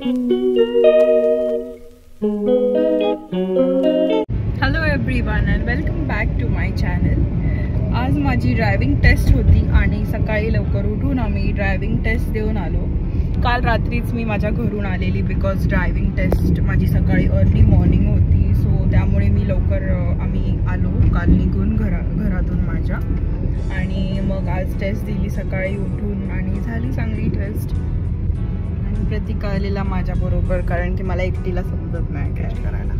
Hello everyone and welcome back to my channel. आज माझी driving taste होती आणि सकाळी लवकर उठून आम्ही ड्रायव्हिंग टेस्ट देऊन आलो. काल रात्रीच मी माझ्या घरून आलेली बिकॉज ड्रायव्हिंग टेस्ट माझी सकाळी अर्ली मॉर्निंग होती. सो त्यामुळे मी लवकर आम्ही आलो काल निघून घरातून माझ्या. आणि मग आज टेस्ट दिली सकाळी उठून आणि झाली चांगली टेस्ट. आणि प्रतीक आलेला माझ्याबरोबर कारण की मला एकटीला समजत नाही टेस्ट करायला.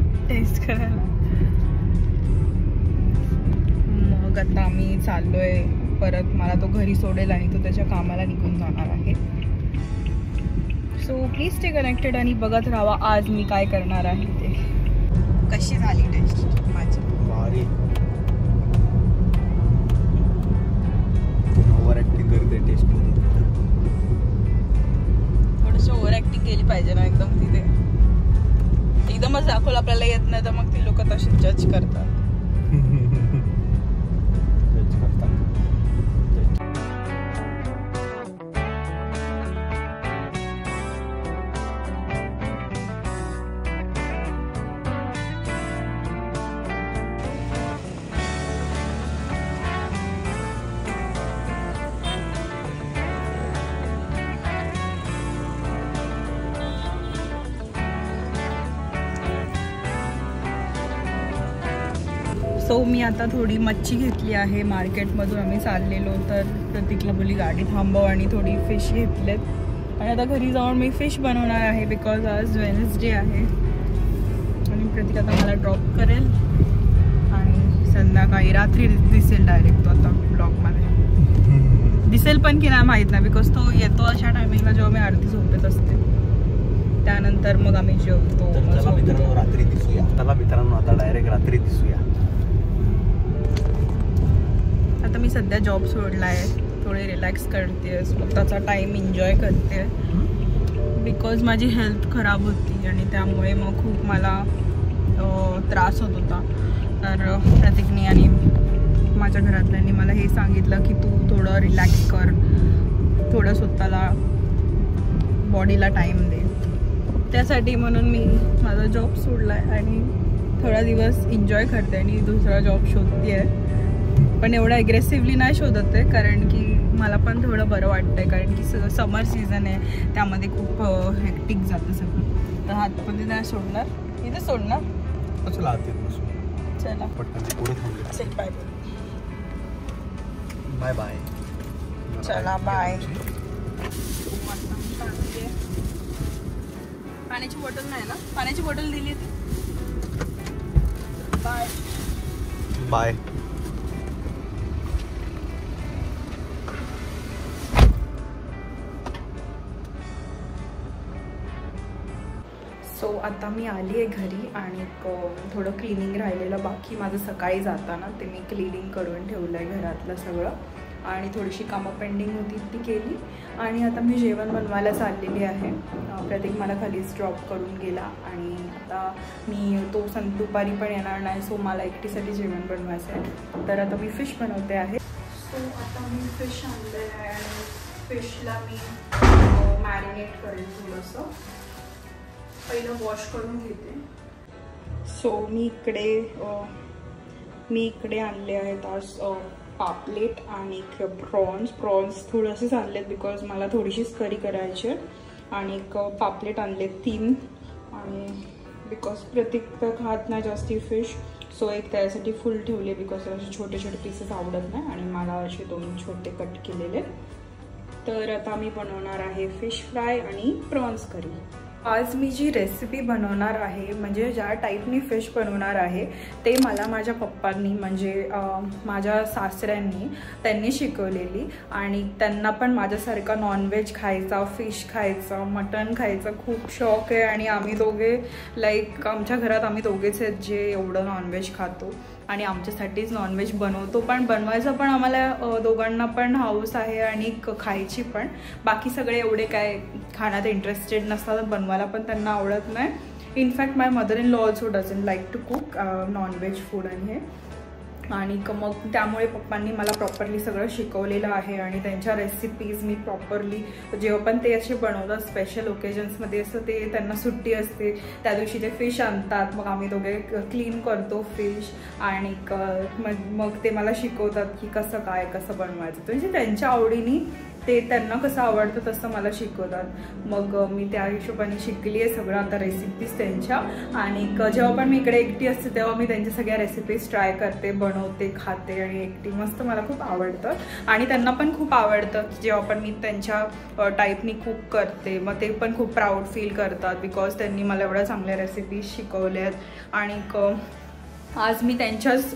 मग आता आम्ही चाललोय परत. मला तो घरी सोडेल आणि तो त्याच्या कामाला निघून जाणार आहे. सो प्लीज स्टे कनेक्टेड आणि बघत राहा आज मी काय करणार आहे ते. कशी झाली टेस्ट माझी? भारी. ओव्हर ऍक्टिंग करते टेस्ट मध्ये. थोडंसं ओव्हर ऍक्टिंग केली पाहिजे ना एकदम. तिथे एकदमच दाखवलं आपल्याला येत नाही तर मग ती लोक तशी जज करतात. सो मी आता थोडी मच्छी घेतली आहे मार्केटमधून. आम्ही चाललेलो तर प्रतीकला बोली गाडी थांबव आणि थोडी फिश घेतलेत. आणि आता घरी जाऊन मी फिश बनवणार आहे बिकॉज आज वेडनेसडे आहे. आणि प्रतीक आता मला ड्रॉप करेल आणि संध्याकाळी रात्री दिसेल डायरेक्ट तो आता ब्लॉगमध्ये. दिसेल पण की नाही माहीत नाही बिकॉज तो येतो अशा टायमिंगला जेव्हा मी अर्धी झोपेत असते. त्यानंतर मग आम्ही जेवतो. रात्री दिसूया. त्याला मित्रांनो आता डायरेक्ट रात्री दिसूया. आता मी सध्या जॉब सोडला आहे. थोडे रिलॅक्स करते. स्वतःचा टाईम एन्जॉय करते बिकॉज माझी हेल्थ खराब होती आणि त्यामुळे मग खूप मला त्रास होत होता. तर प्रतीकने आणि माझ्या घरातल्यांनी मला हे सांगितलं की तू थोडं रिलॅक्स कर, थोडं स्वतःला बॉडीला टाईम दे. त्यासाठी म्हणून मी माझा जॉब सोडला आहे आणि थोडा दिवस एन्जॉय करते आणि दुसरा जॉब शोधते आहे. पण एवढं ॲग्रेसिव्हली नाही शोधत आहे कारण की मला पण थोडं बरं वाटतं आहे कारण की समर सीझन आहे. त्यामध्ये खूप हेक्टिक जातं सगळं. तर हातमध्ये नाही सोडणार. इथे सोडणार. चला चला पटकन बाय बाय बाय. चला बाय. पाण्याची बॉटल नाही ना? पाण्याची बॉटल दिली ती. Bye bye. सो आता मी आली आहे घरी आणि थोडं क्लिनिंग राहिलेलं बाकी माझं सकाळी जाताना ते मी क्लिनिंग करून ठेवलं आहे घरातलं सगळं. आणि थोडीशी कामं पेंडिंग होती ती केली आणि आता मी जेवण बनवायला चाललेली आहे. प्रतीक मला खालीच ड्रॉप करून गेला आणि आता मी दुपारी पण येणार नाही. सो मला एकटीसाठी जेवण बनवायचं आहे. तर आता मी फिश बनवते आहे. सो आता मी फिश आणलेलं आहे आणि फिशला मी मॅरिनेट करेन थोडंसं. पहिलं वॉश करून घेते. सो मी इकडे आणले आहेत आज पापलेट आणि प्रॉन्स थोडेसेच आणलेत बिकॉज मला थोडीशीच करी करायची आहे. आणि पापलेट आणले 3 आणि बिकॉज प्रत्येक खात नाही जास्ती फिश. सो एक त्यासाठी फुल ठेवले बिकॉज असे छोटे छोटे पीसेस आवडत नाही आणि मला असे 2 छोटे कट केलेले. तर आता मी बनवणार आहे फिश फ्राय आणि प्रॉन्स करी. आज मी जी रेसिपी बनवणार आहे म्हणजे ज्या टाईपनी फिश बनवणार आहे ते मला माझ्या पप्पांनी म्हणजे माझ्या सासऱ्यांनी त्यांनी शिकवलेली. आणि त्यांना पण माझ्यासारखा नॉनव्हेज खायचा, फिश खायचा, मटण खायचा खूप शौक आहे. आणि आम्ही दोघे आमच्या घरात आम्ही दोघेच आहेत जे एवढं नॉनव्हेज खातो आणि आमच्यासाठीच नॉनव्हेज बनवतो. पण बनवायचं पण आम्हाला दोघांना पण हौस आहे आणि खायची पण. बाकी सगळे एवढे काय खाण्यात इंटरेस्टेड नसतात, बनवायला पण त्यांना आवडत नाही. In fact my mother in law also doesn't like to cook non veg food. आणि हे आणि मग त्यामुळे पप्पांनी मला प्रॉपरली सगळं शिकवलेलं आहे आणि त्यांच्या रेसिपीज मी प्रॉपरली जेव्हा पण ते असे बनवतात स्पेशल ओकेजन्समध्ये, असं ते त्यांना सुट्टी असते त्या दिवशी ते फिश आणतात, मग आम्ही दोघे क्लीन करतो फिश आणि मग ते मला शिकवतात की कसं बनवायचं, म्हणजे त्यांच्या आवडीने ते त्यांना कसं आवडतं तसं मला शिकवतात. मग मी त्या हिशोबाने शिकली आहे सगळं आता रेसिपीज त्यांच्या. आणि जेव्हा पण मी इकडे एकटी असते तेव्हा मी त्यांच्या सगळ्या रेसिपीज ट्राय करते, बनवते, खाते आणि एकटी मस्त मला खूप आवडतं आणि त्यांना पण खूप आवडतं. जेव्हा पण मी त्यांच्या टाईपनी कुक करते मग ते पण खूप प्राऊड फील करतात बिकॉज त्यांनी मला एवढ्या चांगल्या रेसिपीज शिकवल्यात. आणि आज मी त्यांच्याच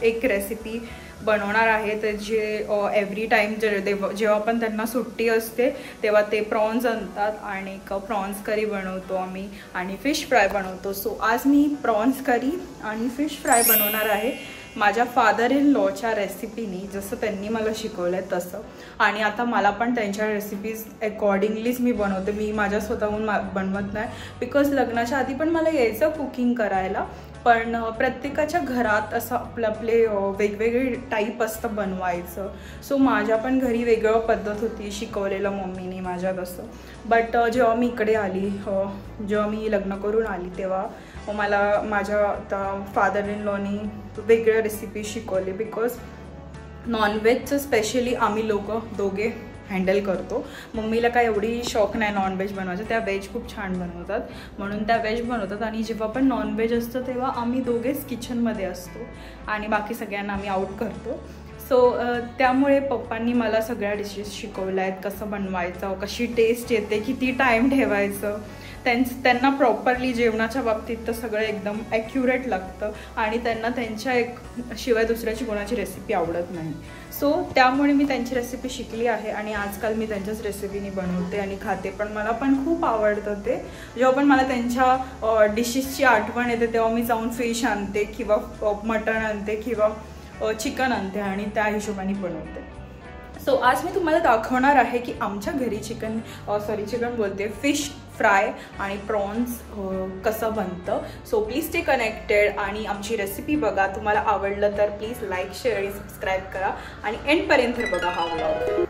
एक रेसिपी बनवणार आहे तर जे एव्हरी टाईम जेव्हा पण त्यांना सुट्टी असते तेव्हा ते प्रॉन्स आणतात आणि प्रॉन्स करी बनवतो आम्ही आणि फिश फ्राय बनवतो. सो आज मी प्रॉन्स करी आणि फिश फ्राय बनवणार आहे माझ्या फादर इन लॉच्या रेसिपीनी, जसं त्यांनी मला शिकवलं आहे तसं. आणि आता मला पण त्यांच्या रेसिपीज अकॉर्डिंगलीच मी बनवते, मी माझ्या स्वतःहून बनवत नाही बिकॉज लग्नाच्या आधी पण मला यायचं कुकिंग करायला, पण प्रत्येकाच्या घरात असं आपले वेगवेगळे टाईप असतं बनवायचं. सो माझ्या पण घरी वेगळं पद्धत होती शिकवलेलं मम्मीने माझ्या तसं. बट जेव्हा मी इकडे आली, जेव्हा मी लग्न करून आली तेव्हा मला माझ्या फादर इन लॉनी वेगळ्या रेसिपी शिकवली बिकॉज नॉनव्हेजचं स्पेशली आम्ही दोघे हँडल करतो. मम्मीला काय एवढी शौक नाही नॉनव्हेज बनवायचं, त्या व्हेज खूप छान बनवतात म्हणून त्या व्हेज बनवतात. आणि जेव्हा पण नॉनव्हेज असतं तेव्हा आम्ही दोघेच किचनमध्ये असतो आणि बाकी सगळ्यांना आम्ही आऊट करतो. सो त्यामुळे पप्पांनी मला सगळ्या डिशेस शिकवल्या आहेत, कसं बनवायचं, कशी टेस्ट येते, किती टाईम ठेवायचं. त्यांना प्रॉपरली जेवणाच्या बाबतीत तर सगळं एकदम ॲक्युरेट लागतं आणि त्यांना त्यांच्या शिवाय दुसऱ्याची कोणाची रेसिपी आवडत नाही. सो त्यामुळे मी त्यांची रेसिपी शिकली आहे आणि आजकाल मी त्यांच्याच रेसिपीनी बनवते आणि खाते पण. मला पण खूप आवडतं ते. जेव्हा पण मला त्यांच्या डिशेसची आठवण येते तेव्हा मी जाऊन फिश आणते किंवा मटण आणते किंवा चिकन आणते आणि त्या हिशोबाने बनवते. सो आज मी तुम्हाला दाखवणार आहे की आमच्या घरी चिकन बोलते फिश फ्राय आणि प्रॉन्स कसं बनतं. सो प्लीज स्टे कनेक्टेड आणि आमची रेसिपी बघा. तुम्हाला आवडलं तर प्लीज लाईक, शेअर आणि सबस्क्राईब करा आणि एंडपर्यंत बघा हा व्लॉग.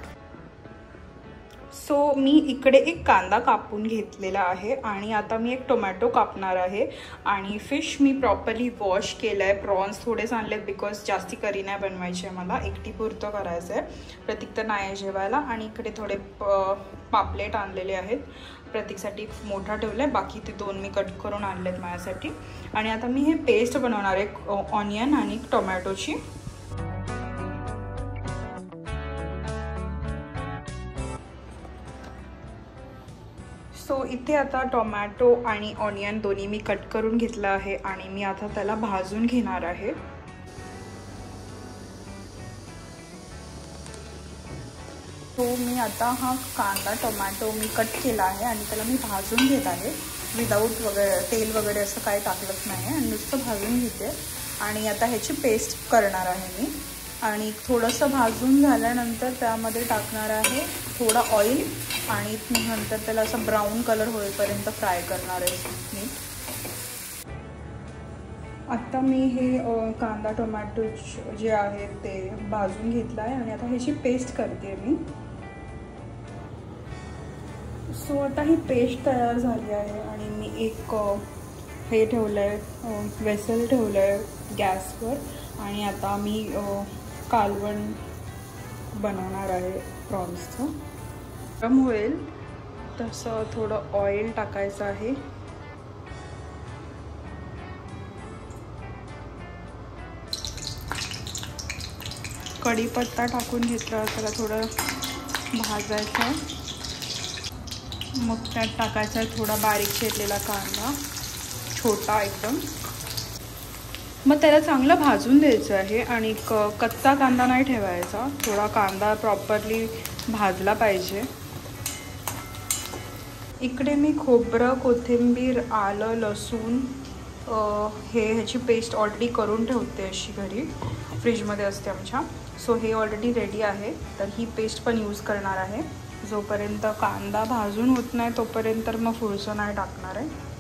सो मी इकडे एक कांदा कापून घेतलेला आहे आणि आता मी एक टोमॅटो कापणार आहे आणि फिश मी प्रॉपरली वॉश केलं आहे. प्रॉन्स थोडेच आणलेत बिकॉज जास्ती करी नाही बनवायची आहे, मला एकटी पुरतं करायचं आहे, प्रतीक तर नाही जेवायला. आणि इकडे थोडे पापलेट आणलेले आहेत, प्रतीकसाठी मोठा ठेवला आहे, बाकी ते 2 मी कट करून आणलेत माझ्यासाठी. आणि आता मी हे पेस्ट बनवणार आहे ऑनियन आणि टोमॅटोची. सो इथे आता टोमॅटो आणि ऑनियन दोन्ही मी कट करून घेतलं आहे आणि मी आता त्याला भाजून घेणार आहे. तो मी आता हा कांदा टोमॅटो मी कट केला आहे आणि त्याला मी भाजून घेत आहे विदाऊट तेल वगैरे असं काही टाकलंच नाही आणि नुसतं भाजून घेते. आणि आता ह्याची पेस्ट करणार आहे मी आणि थोडंसं भाजून झाल्यानंतर त्यामध्ये टाकणार आहे थोडा ऑइल आणि नंतर त्याला असं ब्राऊन कलर होईपर्यंत फ्राय करणार आहे मी. आता मी हे कांदा टोमॅटो जे आहे ते भाजून घेतलं आहे आणि आता ह्याची पेस्ट करते मी. सो आता ही पेस्ट तयार झाली आहे आणि मी एक हे ठेवलं आहे वेसल ठेवलं आहे गॅसवर आणि आता मी कालवण बनवणार आहे प्रॉन्सचं. गरम होईल तसं थोडं ऑइल टाकायचं आहे. कढीपत्ता टाकून घेतला, त्याला थोडं भाजायचं आहे. मग त्यात टाकायचा आहे थोडा बारीक चिरलेला कांदा, छोटा एकदम. मग त्याला चांगलं भाजून द्यायचं आहे आणि कच्चा कांदा नाही ठेवायचा, थोडा कांदा प्रॉपरली भाजला पाहिजे. इकडे मी खोबरं, कोथिंबीर, आलं, लसूण ह्याची पेस्ट ऑलरेडी करून ठेवते अशी घरी, फ्रीजमध्ये असते आमच्या. सो हे ऑलरेडी रेडी आहे, तर ही पेस्ट पण यूज करणार आहे. जोपर्यंत कांदा भाजून होत नाही तोपर्यंत मग पुढचं नाही टाकणार आहे.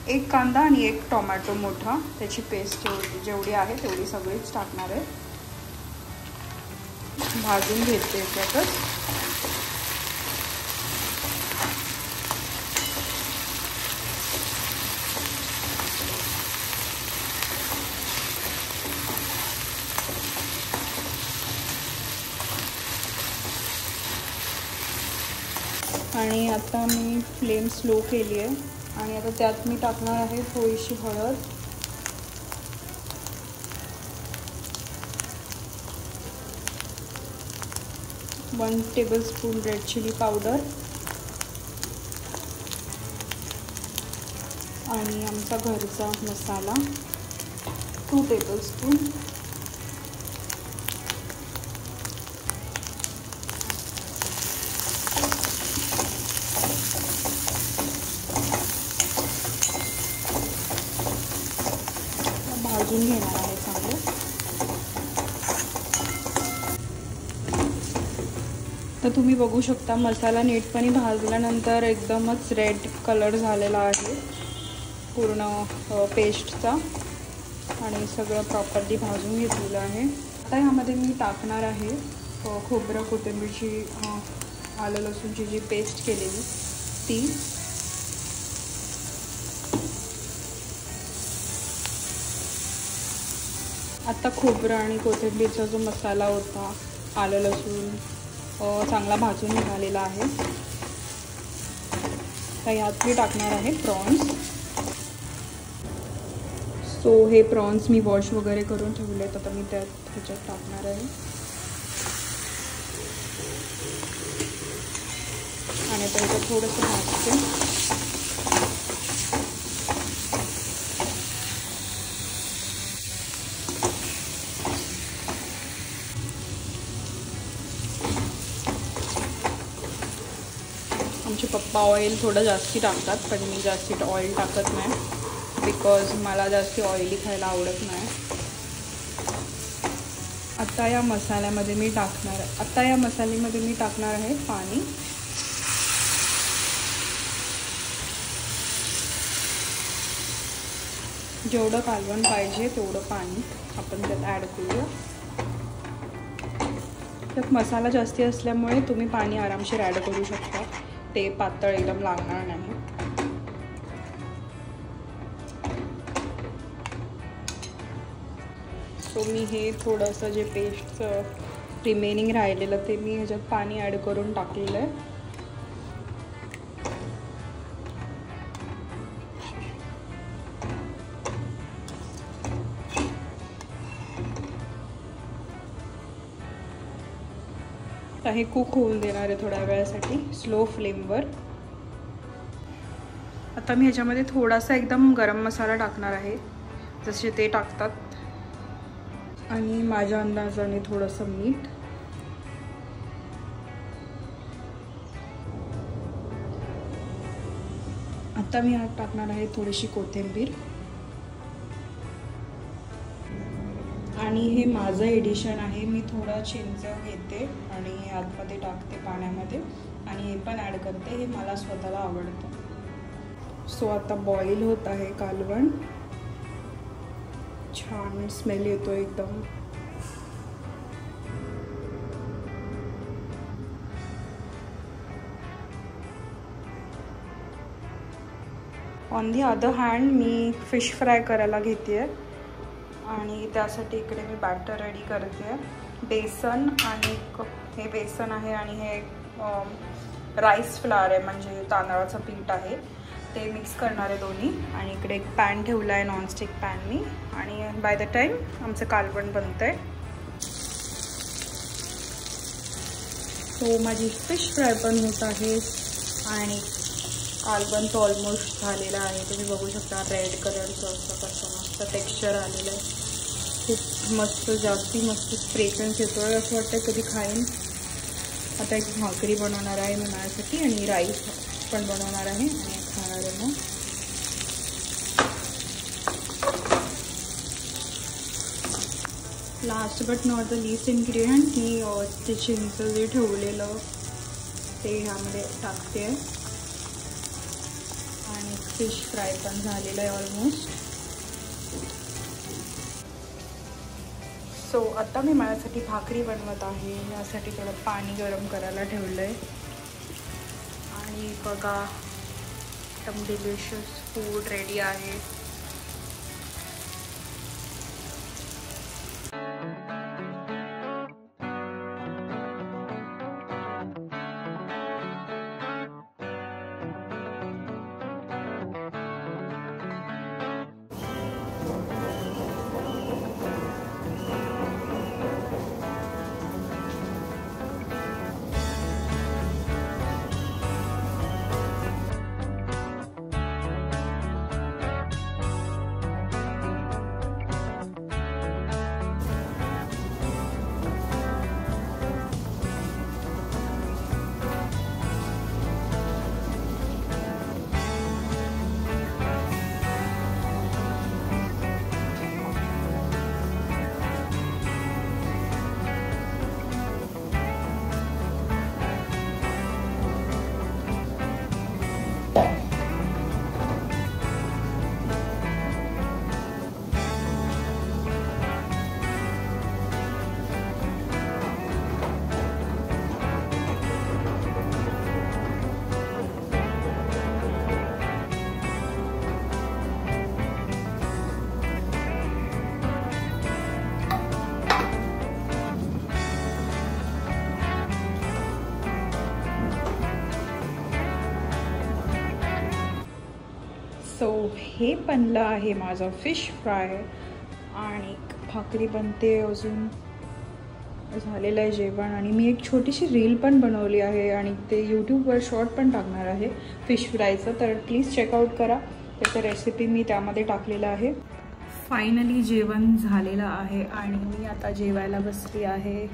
एक कांदा आणि एक टोमॅटो मोठा, त्याची पेस्ट जेवढी आहे तेवढी सगळीच टाकणार आहे. भाजून घेते याच्यातच. आणि आता मी फ्लेम स्लो केली आहे आणि आता त्यात मी टाकणार आहे थोडीशी हळद, one tablespoon red chili powder आणि आमचा घरचा मसाला 2 टेबलस्पून. भाजून घेणार आहे चांगलं. तर तुम्ही बघू शकता मसाला नीटपणे भाजल्यानंतर एकदमच रेड कलर झालेला आहे पूर्ण पेस्टचा आणि सगळं प्रॉपरली भाजून घेतलेलं आहे. आता ह्यामध्ये मी टाकणार आहे खोबरं कोथिंबीरची आलं लसूणची जी पेस्ट केलेली ती. आता खोबरं आणि कोथिंबीरचा जो मसाला होता, आलं लसूण चांगला भाजून निघालेला आहे. तर यात मी टाकणार आहे प्रॉन्स. सो हे प्रॉन्स मी वॉश वगैरे करून ठेवलेत, आता मी त्याच्यात टाकणार आहे आणि त्याच्यात थोडंसं भाजते. आमचे पप्पा ऑइल थोडं जास्ती टाकतात, पण मी जास्ती ऑइल टाकत नाही बिकॉज मला जास्ती ऑइली खायला आवडत नाही. आता या मसाल्यामध्ये मी टाकणार आहे पाणी. जेवढं कालवण पाहिजे तेवढं पाणी आपण त्यात ॲड करूया. त्यात मसाला जास्ती असल्यामुळे तुम्ही पाणी आरामशीर ॲड करू शकता, ते पातळ एकदम लागणार नाही. सो मी हे थोडंसं जे पेस्टचं रिमेनिंग राहिलेलं ते मी ह्याच्यात पाणी ॲड करून टाकलेलं आहे. तर हे कुक होऊन देणार आहे थोड्या वेळासाठी स्लो फ्लेमवर. आता मी ह्याच्यामध्ये थोडासा एकदम गरम मसाला टाकणार आहे, जसे ते टाकतात, आणि माझ्या अंदाजाने थोडंसं मीठ. आता मी यात टाकणार आहे थोडीशी कोथिंबीर. आणि हे माझं एडिशन आहे, मी थोडा चिंच घेते आणि आतमध्ये टाकते पाण्यामध्ये आणि हे पण ॲड करते, हे मला स्वतःला आवडतं. सो आता बॉईल होत आहे कालवण. छान स्मेल येतो एकदम. On the other hand me fish fry करायला घेते आहे आणि त्यासाठी इकडे मी बॅटर रेडी करते. बेसन आणि हे बेसन आहे आणि हे राईस फ्लावर आहे, म्हणजे तांदळाचं पीठ आहे, ते मिक्स करणार आहे दोन्ही. आणि इकडे एक पॅन ठेवला आहे, नॉनस्टिक पॅन मी. आणि बाय द टाईम आमचं कालवण बनतं आहे. सो माझी फिश फ्राय पण होत आहे आणि कालवण तो ऑलमोस्ट झालेला आहे. तुम्ही बघू शकता रेड कलरचं असतं, कसं मस्त टेक्स्चर आलेलं आहे, खूप मस्त, जास्ती मस्त फ्रेग्रन्स येतो आहे, असं वाटतं कधी खाईन. आता एक भाकरी बनवणार आहे मी माझ्यासाठी आणि राईस पण बनवणार आहे आणि खाणार आहे मग. Last but not the least ingredient मी ते चिंच जे ठेवलेलं ते ह्यामध्ये टाकते आणि फिश फ्राय पण झालेलं आहे ऑलमोस्ट. सो आता मी माझ्यासाठी भाकरी बनवत आहे. यासाठी थोडं पाणी गरम करायला ठेवलं आहे. आणि बघा एकदम डिलिशियस फूड रेडी आहे. सो हे बनलं आहे माझं फिश फ्राय आणि भाकरी बनते. अजून झालेलं आहे जेवण. आणि मी एक छोटीशी रील पण बनवली आहे आणि ते यूट्यूबवर शॉर्ट पण टाकणार आहे फिश फ्रायचं. तर प्लीज चेकआउट करा, त्याचं रेसिपी मी त्यामध्ये टाकलेलं आहे. फायनली जेवण झालेलं आहे आणि मी आता जेवायला बसली आहे.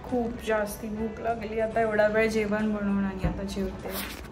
खूप जास्ती भूक लागली आता. एवढा वेळ जेवण बनवून आणि आता जेवते.